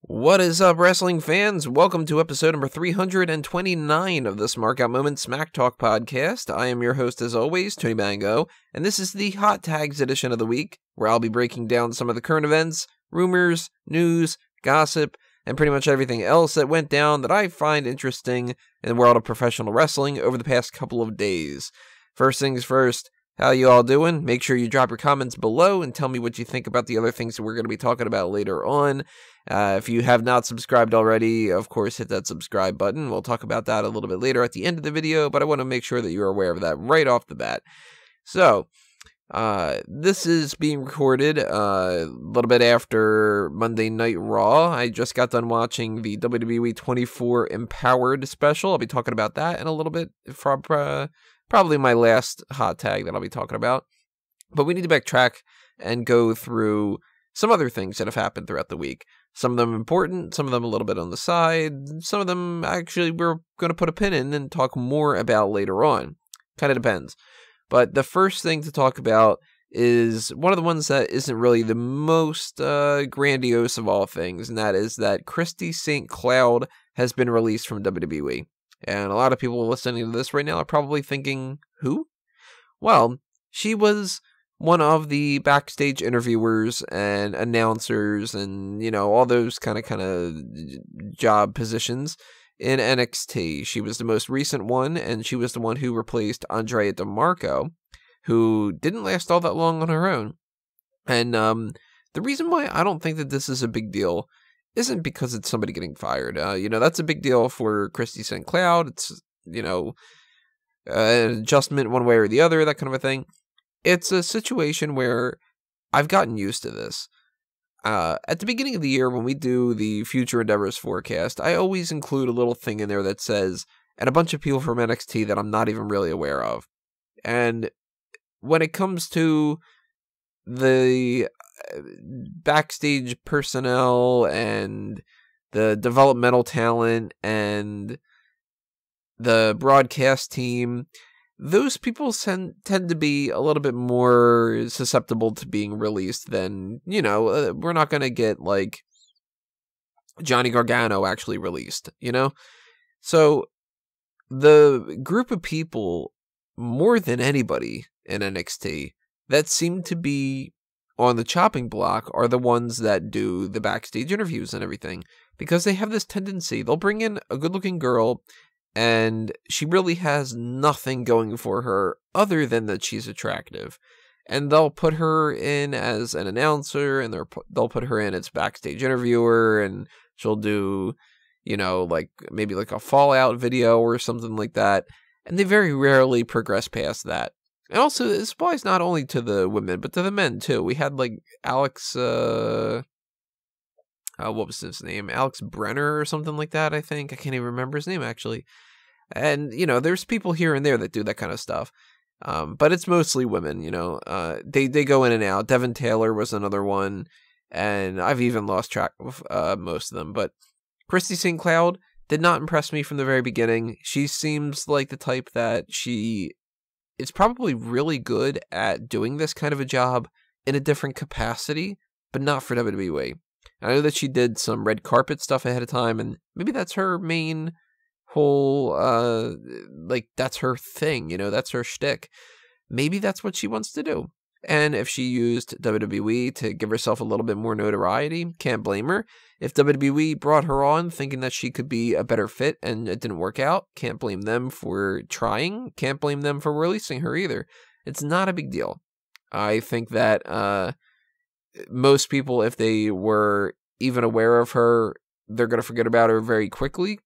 What is up, wrestling fans? Welcome to episode number 329 of the Smark Out Moment Smack Talk podcast. I am your host, as always, Tony Mango, and this is the Hot Tags edition of the week, where I'll be breaking down some of the current events, rumors, news, gossip, and pretty much everything else that went down that I find interesting in the world of professional wrestling over the past couple of days. First things first, how you all doing? Make sure you drop your comments below and tell me what you think about the other things that we're going to be talking about later on. If you have not subscribed already, of course, hit that subscribe button. We'll talk about that a little bit later at the end of the video, but I want to make sure that you're aware of that right off the bat. So, this is being recorded a little bit after Monday Night Raw. I just got done watching the WWE 24 Empowered special. I'll be talking about that in a little bit, from probably my last hot tag that I'll be talking about. But we need to backtrack and go through some other things that have happened throughout the week. Some of them important, some of them a little bit on the side, some of them actually we're going to put a pin in and talk more about later on. Kind of depends. But the first thing to talk about is one of the ones that isn't really the most grandiose of all things, and that is that Christy St Cloud has been released from WWE. And a lot of people listening to this right now are probably thinking, who? Well, she was one of the backstage interviewers and announcers and, you know, all those kind of job positions in NXT. She was the most recent one, and she was the one who replaced Andrea DeMarco, who didn't last all that long on her own. And the reason why I don't think that this is a big deal isn't because it's somebody getting fired. You know, that's a big deal for Christy St. Cloud. It's, you know, an adjustment one way or the other, that kind of a thing. It's a situation where I've gotten used to this. At the beginning of the year, when we do the Future Endeavors forecast, I always include a little thing in there that says, and a bunch of people from NXT that I'm not even really aware of. And when it comes to the backstage personnel and the developmental talent and the broadcast team, those people tend to be a little bit more susceptible to being released than, you know, we're not going to get, like, Johnny Gargano actually released, you know? So, the group of people, more than anybody in NXT, that seem to be on the chopping block are the ones that do the backstage interviews and everything. Because they have this tendency, they'll bring in a good-looking girl, and she really has nothing going for her other than that she's attractive. And they'll put her in as an announcer, and they'll put her in as backstage interviewer, and she'll do, you know, like maybe like a Fallout video or something like that. And they very rarely progress past that. And also, this applies not only to the women, but to the men, too. We had, like, Alex, what was his name? Alex Brenner or something like that, I think. I can't even remember his name, actually. And, you know, there's people here and there that do that kind of stuff. But it's mostly women, you know. They go in and out. Devin Taylor was another one. And I've even lost track of most of them. But Christy St. Cloud did not impress me from the very beginning. She seems like the type that she is probably really good at doing this kind of a job in a different capacity, but not for WWE. I know that she did some red carpet stuff ahead of time, and maybe that's her main whole, like, that's her thing, you know, that's her shtick. Maybe that's what she wants to do. And if she used WWE to give herself a little bit more notoriety, can't blame her. If WWE brought her on thinking that she could be a better fit and it didn't work out, can't blame them for trying, can't blame them for releasing her either. It's not a big deal. I think that most people, if they were even aware of her, they're going to forget about her very quickly.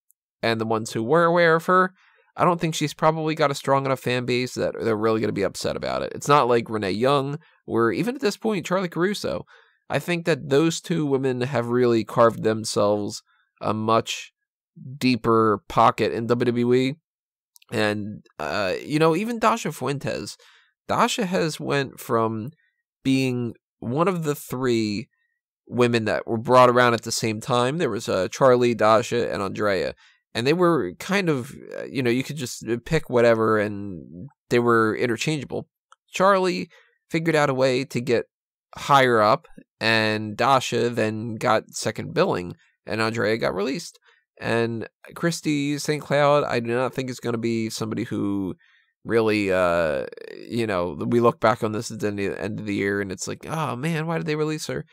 And the ones who were aware of her, I don't think she's probably got a strong enough fan base that they're really going to be upset about it. It's not like Renee Young, or even at this point, Charlie Caruso. I think that those two women have really carved themselves a much deeper pocket in WWE. And, you know, even Dasha Fuentes. Dasha has went from being one of the three women that were brought around at the same time. There was Charlie, Dasha, and Andrea. And they were kind of, you know, you could just pick whatever and they were interchangeable. Charlie figured out a way to get higher up, and Dasha then got second billing. and Andrea got released. And Christy St. Cloud, I do not think is going to be somebody who really, we look back on this at the end of the year and it's like, oh man, why did they release her?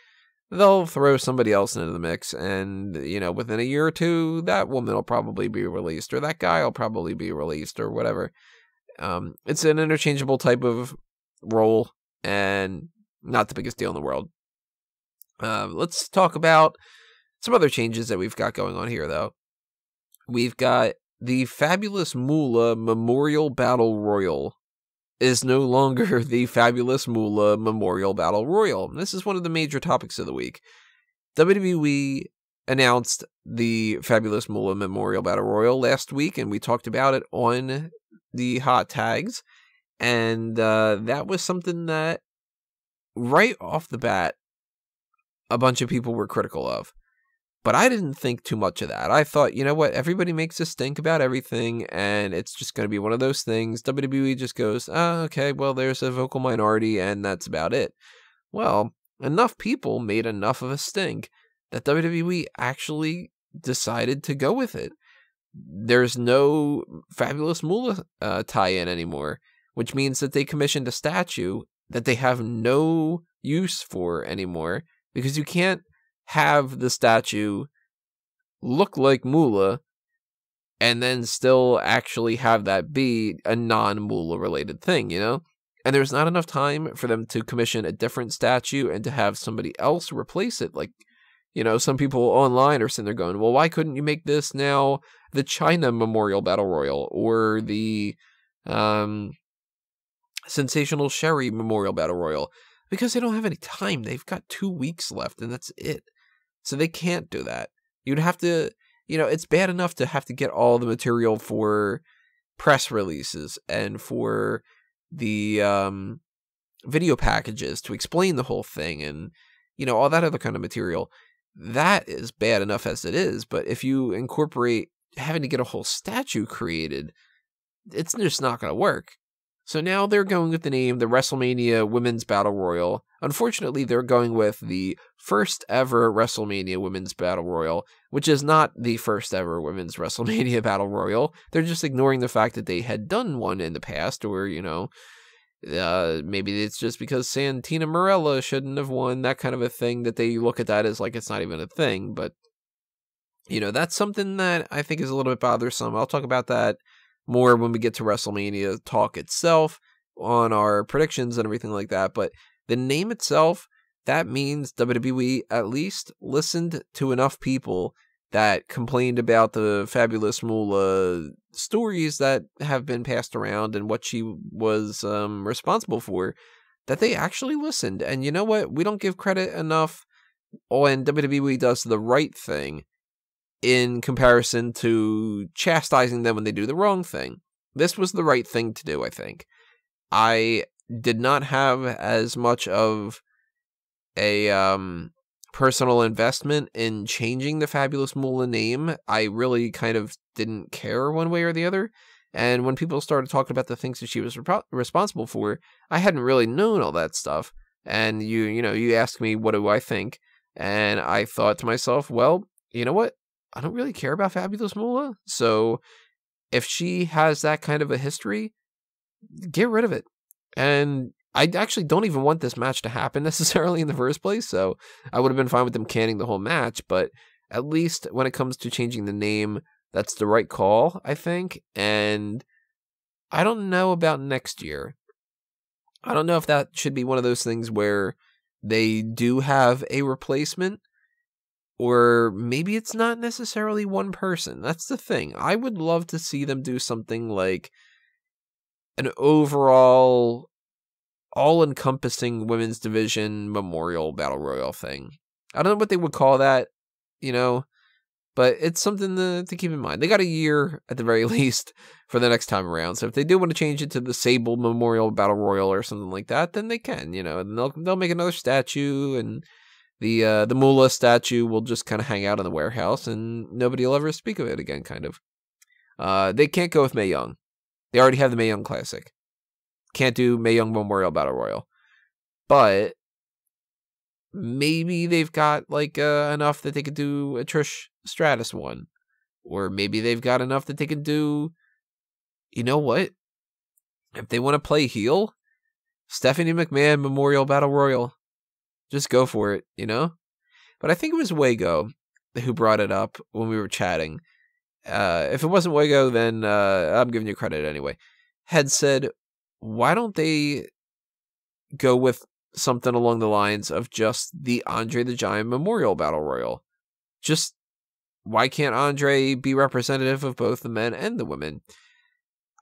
They'll throw somebody else into the mix, and, within a year or two, that woman will probably be released, or that guy will probably be released, or whatever. It's an interchangeable type of role, and not the biggest deal in the world. Let's talk about some other changes that we've got going on here, though. We've got the Fabulous Moolah Memorial Battle Royal is no longer the Fabulous Moolah Memorial Battle Royal. This is one of the major topics of the week. WWE announced the Fabulous Moolah Memorial Battle Royal last week, and we talked about it on the Hot Tags. And that was something that, right off the bat, a bunch of people were critical of. But I didn't think too much of that. I thought, you know what, everybody makes a stink about everything, and it's just going to be one of those things. WWE just goes, okay, well, there's a vocal minority, and that's about it. Well, enough people made enough of a stink that WWE actually decided to go with it. There's no Fabulous Moolah tie-in anymore, which means that they commissioned a statue that they have no use for anymore, because you can't have the statue look like Moolah and then still actually have that be a non-Moolah related thing, And there's not enough time for them to commission a different statue and to have somebody else replace it. Like, some people online are sitting there going, well, why couldn't you make this now the China Memorial Battle Royal or the Sensational Sherry Memorial Battle Royal? Because they don't have any time. They've got 2 weeks left, and that's it. So they can't do that. You'd have to, it's bad enough to have to get all the material for press releases and for the video packages to explain the whole thing and, all that other kind of material. That is bad enough as it is. But if you incorporate having to get a whole statue created, it's just not going to work. So now they're going with the name, the WrestleMania Women's Battle Royal. Unfortunately, they're going with the first ever WrestleMania Women's Battle Royal, which is not the first ever Women's WrestleMania Battle Royal. They're just ignoring the fact that they had done one in the past, or, maybe it's just because Santina Marella shouldn't have won, that kind of a thing, that they look at that as like it's not even a thing. But, that's something that I think is a little bit bothersome. I'll talk about that more when we get to WrestleMania talk itself on our predictions and everything like that. But the name itself, that means WWE at least listened to enough people that complained about the Fabulous Moolah stories that have been passed around and what she was responsible for, that they actually listened. And you know what? We don't give credit enough when WWE does the right thing in comparison to chastising them when they do the wrong thing. This was the right thing to do, I think. I did not have as much of a personal investment in changing the Fabulous Moolah name. I really kind of didn't care one way or the other. And when people started talking about the things that she was responsible for, I hadn't really known all that stuff. And you asked me, what do I think? And I thought to myself, well, you know what? I don't really care about Fabulous Moolah. So if she has that kind of a history, get rid of it. And I actually don't even want this match to happen necessarily in the first place. So I would have been fine with them canning the whole match. But at least when it comes to changing the name, that's the right call, I think. And I don't know about next year. I don't know if that should be one of those things where they do have a replacement. Or maybe it's not necessarily one person. That's the thing. I would love to see them do something like an overall, all-encompassing women's division memorial battle royal thing. I don't know what they would call that, but it's something to keep in mind. They got a year, at the very least, for the next time around. So if they do want to change it to the Sable Memorial Battle Royal or something like that, then they can, and they'll make another statue, and the Moolah statue will just kind of hang out in the warehouse, and nobody will ever speak of it again, kind of. They can't go with Mae Young. They already have the Mae Young Classic. Can't do Mae Young Memorial Battle Royal. But maybe they've got like enough that they could do a Trish Stratus one. Or maybe they've got enough that they can do, you know what? If they want to play heel, Stephanie McMahon Memorial Battle Royal. Just go for it, you know? But I think it was Wago who brought it up when we were chatting. If it wasn't Wago, then I'm giving you credit anyway. Had said, why don't they go with something along the lines of just the Andre the Giant Memorial Battle Royal? Just, why can't Andre be representative of both the men and the women?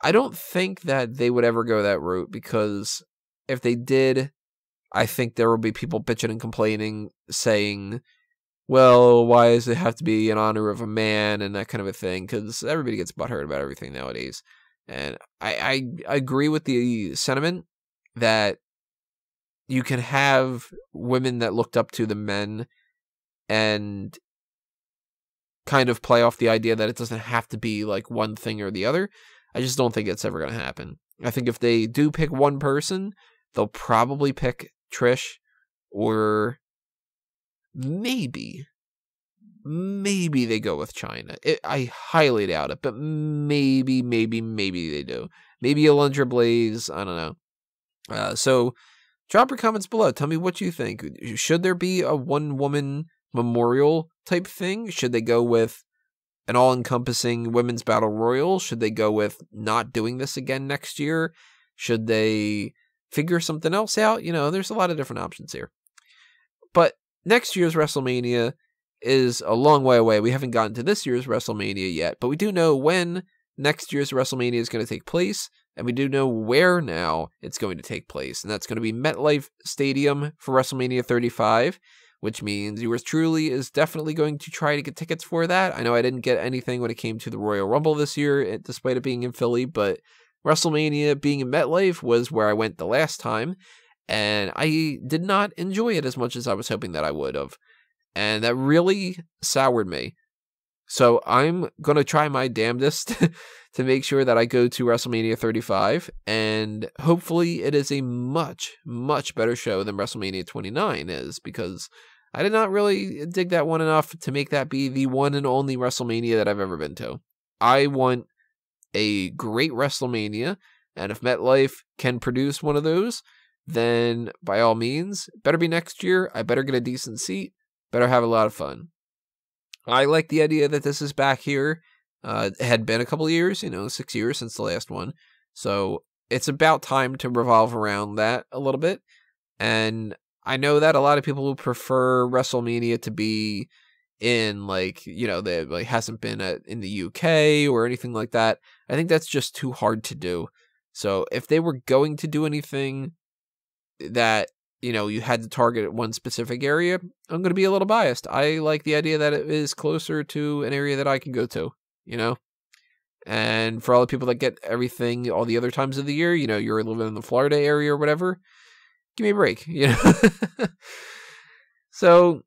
I don't think that they would ever go that route, because if they did, I think there will be people bitching and complaining, saying, well, why does it have to be in honor of a man and that kind of a thing? Because everybody gets butthurt about everything nowadays. And I agree with the sentiment that you can have women that looked up to the men and kind of play off the idea that it doesn't have to be like one thing or the other. I just don't think it's ever going to happen. I think if they do pick one person, they'll probably pick Trish, or maybe they go with China. I highly doubt it, but maybe they do. Maybe Alundra Blaze, I don't know. So drop your comments below. Tell me what you think. Should there be a one-woman memorial type thing? Should they go with an all-encompassing women's battle royal? Should they go with not doing this again next year? Should they figure something else out? You know, there's a lot of different options here. But next year's WrestleMania is a long way away. We haven't gotten to this year's WrestleMania yet, but we do know when next year's WrestleMania is going to take place, and we do know where now it's going to take place, and that's going to be MetLife Stadium for WrestleMania 35, which means yours truly is definitely going to try to get tickets for that. I know I didn't get anything when it came to the Royal Rumble this year, despite it being in Philly, but WrestleMania being in MetLife was where I went the last time, and I did not enjoy it as much as I was hoping that I would have. And that really soured me. So I'm going to try my damnedest to make sure that I go to WrestleMania 35, and hopefully it is a much, much better show than WrestleMania 29 is, because I did not really dig that one enough to make that be the one and only WrestleMania that I've ever been to. I want a great WrestleMania, and if MetLife can produce one of those, then by all means, better be next year. I better get a decent seat. Better have a lot of fun. I like the idea that this is back here. It had been a couple of years, 6 years since the last one. So it's about time to revolve around that a little bit. And I know that a lot of people who prefer WrestleMania to be in, that hasn't been in the UK or anything like that. I think that's just too hard to do. So if they were going to do anything that you had to target one specific area, I'm going to be a little biased. I like the idea that it is closer to an area that I can go to, And for all the people that get everything all the other times of the year, you're living in the Florida area or whatever, give me a break, So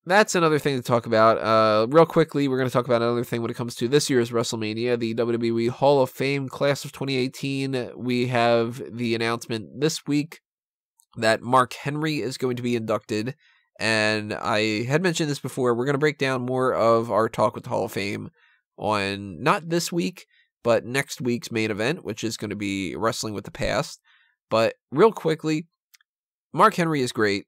that's another thing to talk about. Real quickly, we're going to talk about another thing when it comes to this year's WrestleMania, the WWE Hall of Fame class of 2018. We have the announcement this week that Mark Henry is going to be inducted, and I had mentioned this before. We're going to break down more of our talk with the Hall of Fame on not this week, but next week's main event, which is going to be Wrestling with the Past. But real quickly, Mark Henry is great.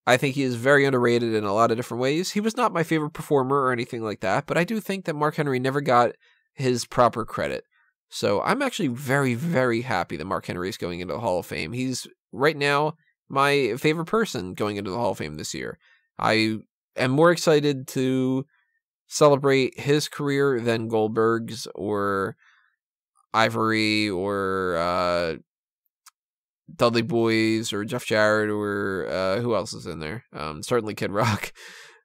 I think he is very underrated in a lot of different ways. He was not my favorite performer or anything like that, but I do think that Mark Henry never got his proper credit. So I'm actually very, very happy that Mark Henry is going into the Hall of Fame. He's right now my favorite person going into the Hall of Fame this year. I am more excited to celebrate his career than Goldberg's or Ivory or Dudley Boy's or Jeff Jarrett or who else is in there? Certainly Kid Rock.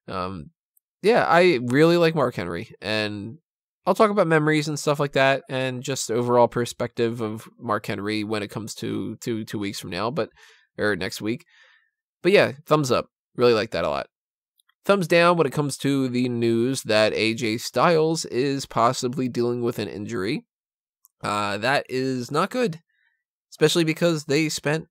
Yeah, I really like Mark Henry, and I'll talk about memories and stuff like that, and just overall perspective of Mark Henry when it comes to 2 weeks from now, or next week. But yeah, thumbs up. Really like that a lot. Thumbs down when it comes to the news that AJ Styles is possibly dealing with an injury. That is not good, especially because they spent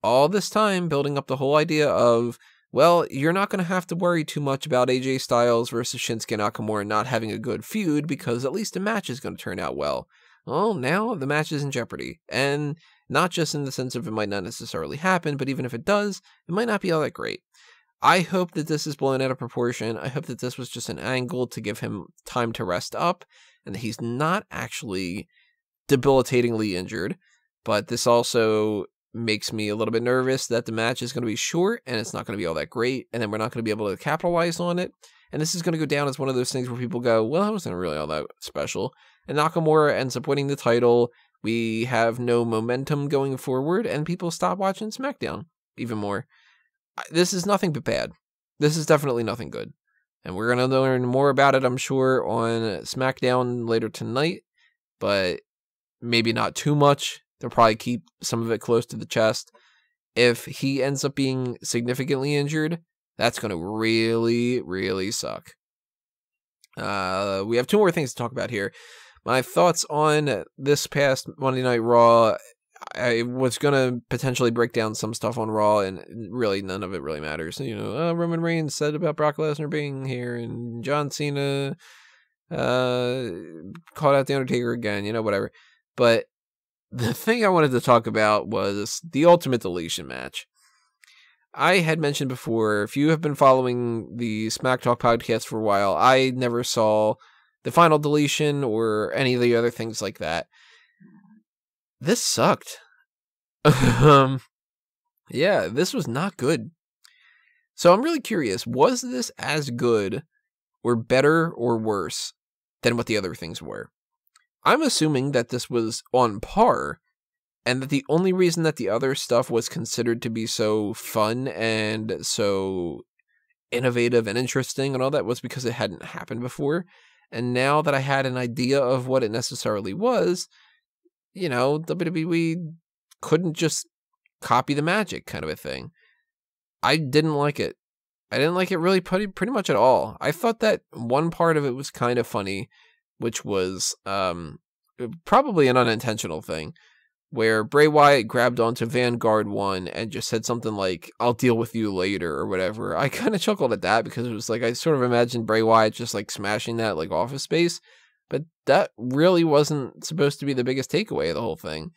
all this time building up the whole idea of Well, you're not going to have to worry too much about AJ Styles versus Shinsuke Nakamura not having a good feud because at least the match is going to turn out well. Well, now the match is in jeopardy. And not just in the sense of it might not necessarily happen, but even if it does, it might not be all that great. I hope that this is blown out of proportion. I hope that this was just an angle to give him time to rest up and that he's not actually debilitatingly injured. But this also makes me a little bit nervous that the match is going to be short and it's not going to be all that great, and then we're not going to be able to capitalize on it. And this is going to go down as one of those things where people go, well, that wasn't really all that special. And Nakamura ends up winning the title. We have no momentum going forward, and people stop watching SmackDown even more. This is nothing but bad. This is definitely nothing good. And we're going to learn more about it, I'm sure, on SmackDown later tonight, but maybe not too much. They'll probably keep some of it close to the chest. If he ends up being significantly injured, that's going to really, really suck. We have two more things to talk about here. My thoughts on this past Monday Night Raw. I was going to potentially break down some stuff on Raw, and really none of it really matters. Roman Reigns said about Brock Lesnar being here, and John Cena called out The Undertaker again, whatever. But the thing I wanted to talk about was the Ultimate Deletion match. I had mentioned before, if you have been following the Smack Talk podcast for a while, I never saw the final deletion or any of the other things like that. This sucked. Yeah, this was not good. So I'm really curious, was this as good or better or worse than what the other things were? I'm assuming that this was on par, and that the only reason that the other stuff was considered to be so fun and so innovative and interesting and all that was because it hadn't happened before. And now that I had an idea of what it necessarily was, WWE couldn't just copy the magic kind of a thing. I didn't like it. I didn't like it really pretty much at all. I thought that one part of it was kind of funny, which was probably an unintentional thing, where Bray Wyatt grabbed onto Vanguard 1 and just said something like, I'll deal with you later, or whatever. I kind of chuckled at that because it was like, I sort of imagined Bray Wyatt just like smashing that like Office Space, but that really wasn't supposed to be the biggest takeaway of the whole thing.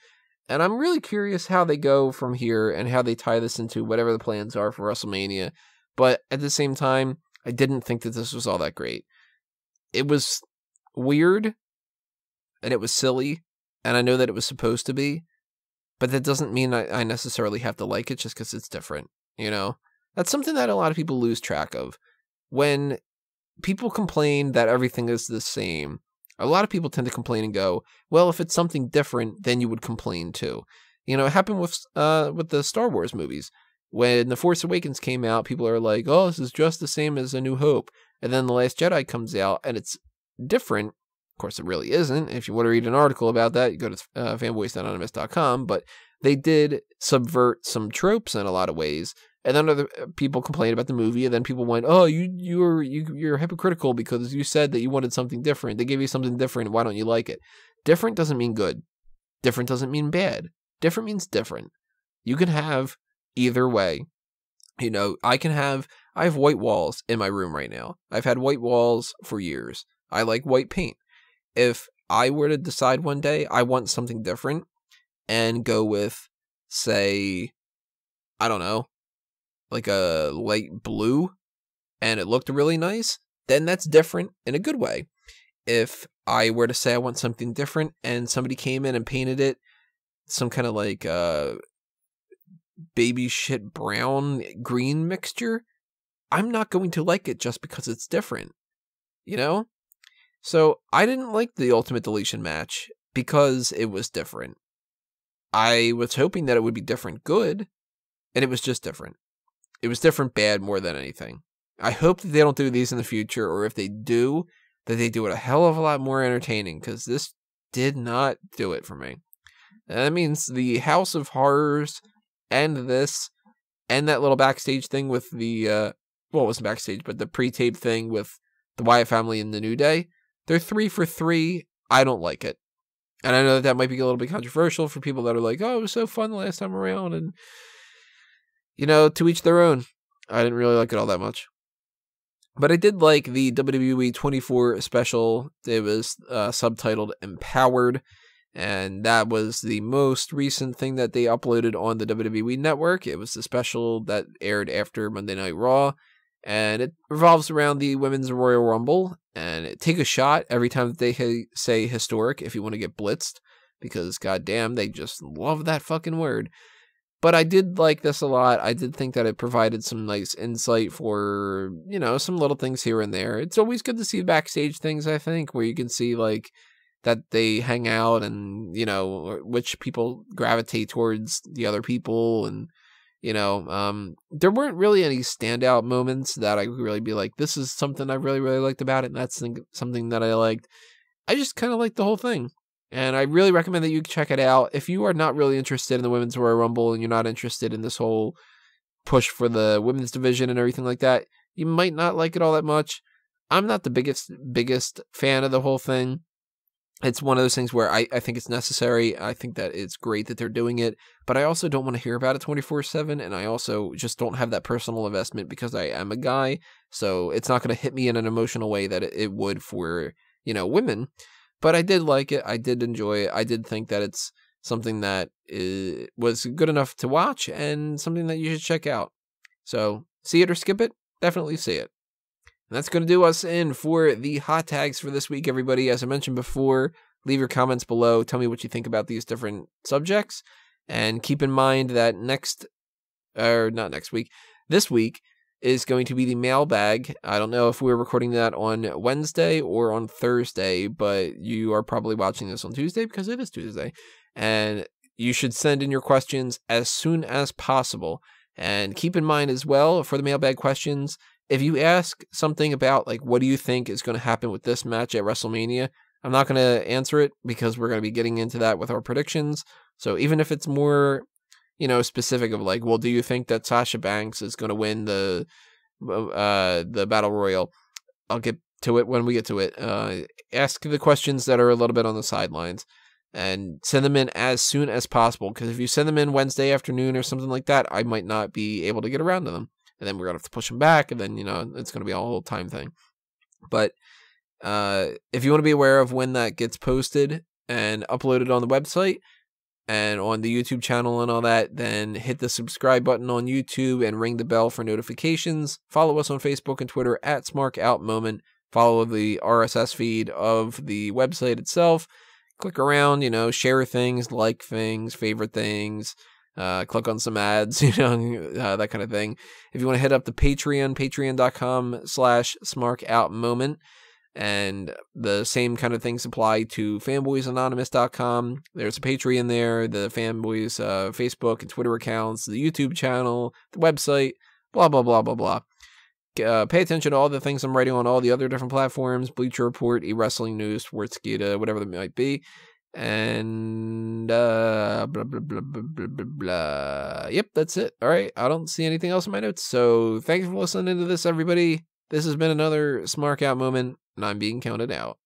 And I'm really curious how they go from here and how they tie this into whatever the plans are for WrestleMania. But at the same time, I didn't think that this was all that great. It was weird, and it was silly, and I know that it was supposed to be, but that doesn't mean I necessarily have to like it just because it's different, That's something that a lot of people lose track of. When people complain that everything is the same, a lot of people tend to complain and go, well, if it's something different, then you would complain too. It happened with the Star Wars movies. When The Force Awakens came out, people are like, oh, this is just the same as A New Hope. And then The Last Jedi comes out, and it's different. Of course, it really isn't. If you want to read an article about that, you go to fanboys.anonymous.com. But they did subvert some tropes in a lot of ways. And then other people complained about the movie, and then people went, oh, you're hypocritical because you said that you wanted something different. They gave you something different. Why don't you like it? Different doesn't mean good. Different doesn't mean bad. Different means different. You can have either way. I have white walls in my room right now. I've had white walls for years. I like white paint. If I were to decide one day I want something different and go with, say, I don't know, like a light blue, and it looked really nice, then that's different in a good way. If I were to say I want something different and somebody came in and painted it some kind of like baby shit brown green mixture, I'm not going to like it just because it's different, So I didn't like the Ultimate Deletion match because it was different. I was hoping that it would be different good, and it was just different. It was different bad more than anything. I hope that they don't do these in the future, or if they do, that they do it a hell of a lot more entertaining, because this did not do it for me. And that means the House of Horrors and this and that little backstage thing with the, it wasn't backstage, but the pre-tape thing with the Wyatt family and the New Day, they're 3 for 3. I don't like it. And I know that might be a little bit controversial for people that are like, oh, it was so fun the last time around, and to each their own. I didn't really like it all that much. But I did like the WWE 24 special. It was subtitled Empowered, and that was the most recent thing that they uploaded on the WWE Network. It was the special that aired after Monday Night Raw, and it revolves around the Women's Royal Rumble, and take a shot every time that they say historic if you want to get blitzed, because goddamn, they just love that fucking word. But I did like this a lot. I did think that it provided some nice insight for, you know, some little things here and there. It's always good to see backstage things, I think, where you can see, like, that they hang out and, you know, which people gravitate towards the other people. And, you know, there weren't really any standout moments that I could really be like, this is something I really, really liked about it, and that's something that I liked. I just kind of liked the whole thing. And I really recommend that you check it out. If you are not really interested in the Women's Royal Rumble and you're not interested in this whole push for the women's division and everything like that, you might not like it all that much. I'm not the biggest fan of the whole thing. It's one of those things where I think it's necessary. I think that it's great that they're doing it, but I also don't want to hear about it 24/7, and I also just don't have that personal investment because I am a guy, so it's not going to hit me in an emotional way that it would for, you know, women. But I did like it. I did enjoy it. I did think that it's something that was good enough to watch and something that you should check out. So, see it or skip it? Definitely see it. And that's going to do us in for the hot tags for this week, everybody. As I mentioned before, leave your comments below. Tell me what you think about these different subjects. And keep in mind that this week is going to be the mailbag. I don't know if we're recording that on Wednesday or on Thursday, but you are probably watching this on Tuesday because it is Tuesday. And you should send in your questions as soon as possible. And keep in mind as well, for the mailbag questions, if you ask something about, like, what do you think is going to happen with this match at WrestleMania, I'm not going to answer it because we're going to be getting into that with our predictions. So even if it's more, you know, specific of like, well, do you think that Sasha Banks is going to win the Battle Royal? I'll get to it when we get to it. Ask the questions that are a little bit on the sidelines and send them in as soon as possible. Because if you send them in Wednesday afternoon or something like that, I might not be able to get around to them. And then we're going to have to push them back. And then, you know, it's going to be a whole time thing. But if you want to be aware of when that gets posted and uploaded on the website, and on the YouTube channel and all that, then hit the subscribe button on YouTube and ring the bell for notifications. Follow us on Facebook and Twitter at SmarkOutMoment. Follow the RSS feed of the website itself. Click around, you know, share things, like things, favorite things, click on some ads, you know, that kind of thing. If you want to hit up the Patreon, patreon.com/SmarkOutMoment. And the same kind of things apply to fanboysanonymous.com. There's a Patreon there, the Fanboys Facebook and Twitter accounts, the YouTube channel, the website, blah, blah, blah, blah, blah. Pay attention to all the things I'm writing on all the other different platforms, Bleacher Report, eWrestling News, Sportskeeda, whatever that might be. And blah, blah, blah, blah, blah, blah, blah. Yep, that's it. All right, I don't see anything else in my notes. So thanks for listening to this, everybody. This has been another Smark Out moment, and I'm being counted out.